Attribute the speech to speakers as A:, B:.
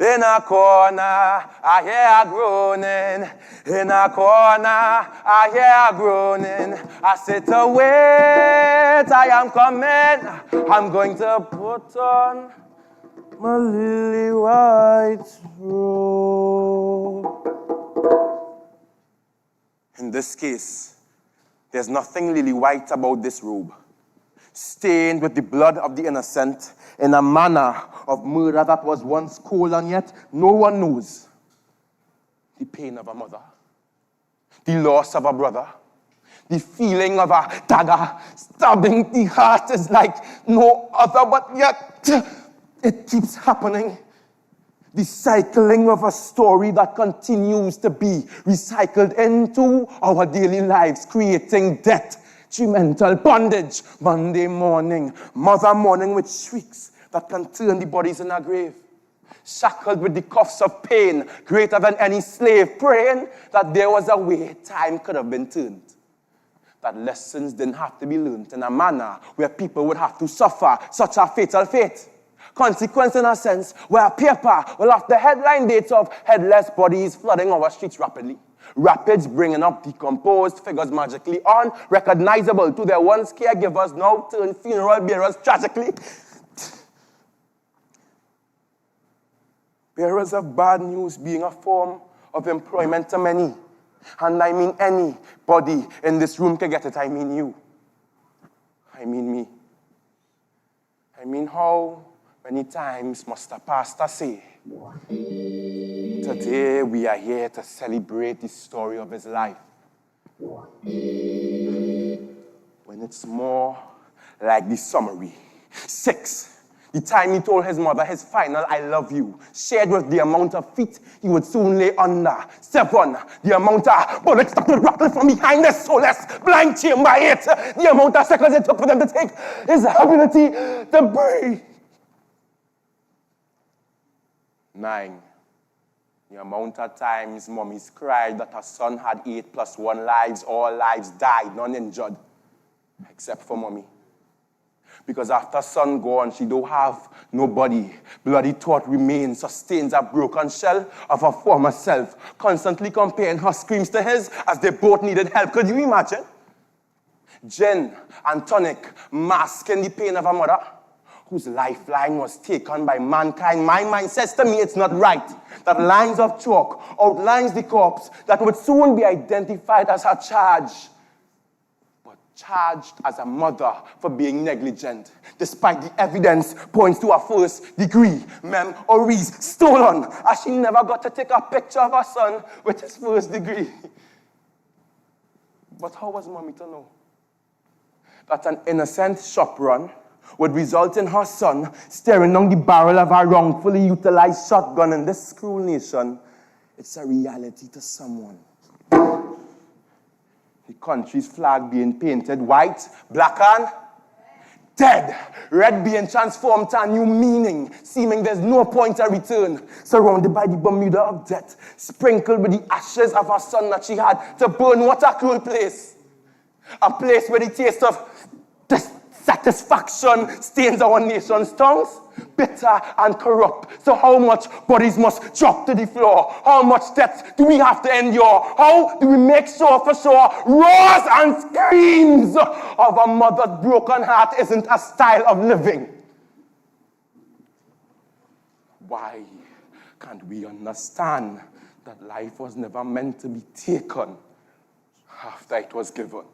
A: In a corner, I hear a groaning. In a corner, I hear a groaning. I sit await, I am coming. I'm going to put on my lily white robe. In this case, there's nothing lily white about this robe. Stained with the blood of the innocent in a manner of murder that was once cold, and yet no one knows the pain of a mother, the loss of a brother, the feeling of a dagger stabbing the heart is like no other, but yet it keeps happening. The cycling of a story that continues to be recycled into our daily lives, creating death, mental bondage. Monday morning, mother mourning with shrieks that can turn the bodies in a grave. Shackled with the cuffs of pain, greater than any slave, praying that there was a way time could have been turned. That lessons didn't have to be learned in a manner where people would have to suffer such a fatal fate. Consequence in a sense where a paper will have the headline dates of headless bodies flooding our streets rapidly. Rapids bringing up decomposed figures magically, unrecognizable to their once caregivers, now turned funeral bearers tragically. Bearers of bad news being a form of employment to many. And I mean anybody in this room can get it. I mean you. I mean me. I mean how many times must a pastor say, today we are here to celebrate the story of his life. When it's more like the summary. 6, the time he told his mother his final I love you, shared with the amount of feet he would soon lay under. 7, the amount of bullets that would rattle from behind the soulless blind chamber. 8, the amount of seconds it took for them to take his ability to breathe. 9, the amount of times mommies cried that her son had 8 + 1 lives, all lives died, none injured, except for mommy. Because after son gone, she don't have nobody. Bloody thought remains, sustains a broken shell of her former self, constantly comparing her screams to his as they both needed help. Could you imagine? Gin and tonic masking the pain of a mother whose lifeline was taken by mankind. My mind says to me it's not right that lines of chalk outlines the corpse that would soon be identified as her charge, but charged as a mother for being negligent, despite the evidence points to her first degree memories stolen, as she never got to take a picture of her son with his first degree. But how was mommy to know that an innocent shop run would result in her son staring down the barrel of a wrongfully utilized shotgun in this cruel nation? It's a reality to someone. The country's flag being painted white, black and dead. Red being transformed to a new meaning, seeming there's no point of return. Surrounded by the Bermuda of death, sprinkled with the ashes of her son that she had to burn. What a cruel place. A place where the taste of dissatisfaction stains our nation's tongues, bitter and corrupt. So how much bodies must drop to the floor? How much death do we have to endure? How do we make sure for sure roars and screams of a mother's broken heart isn't a style of living? Why can't we understand that life was never meant to be taken after it was given?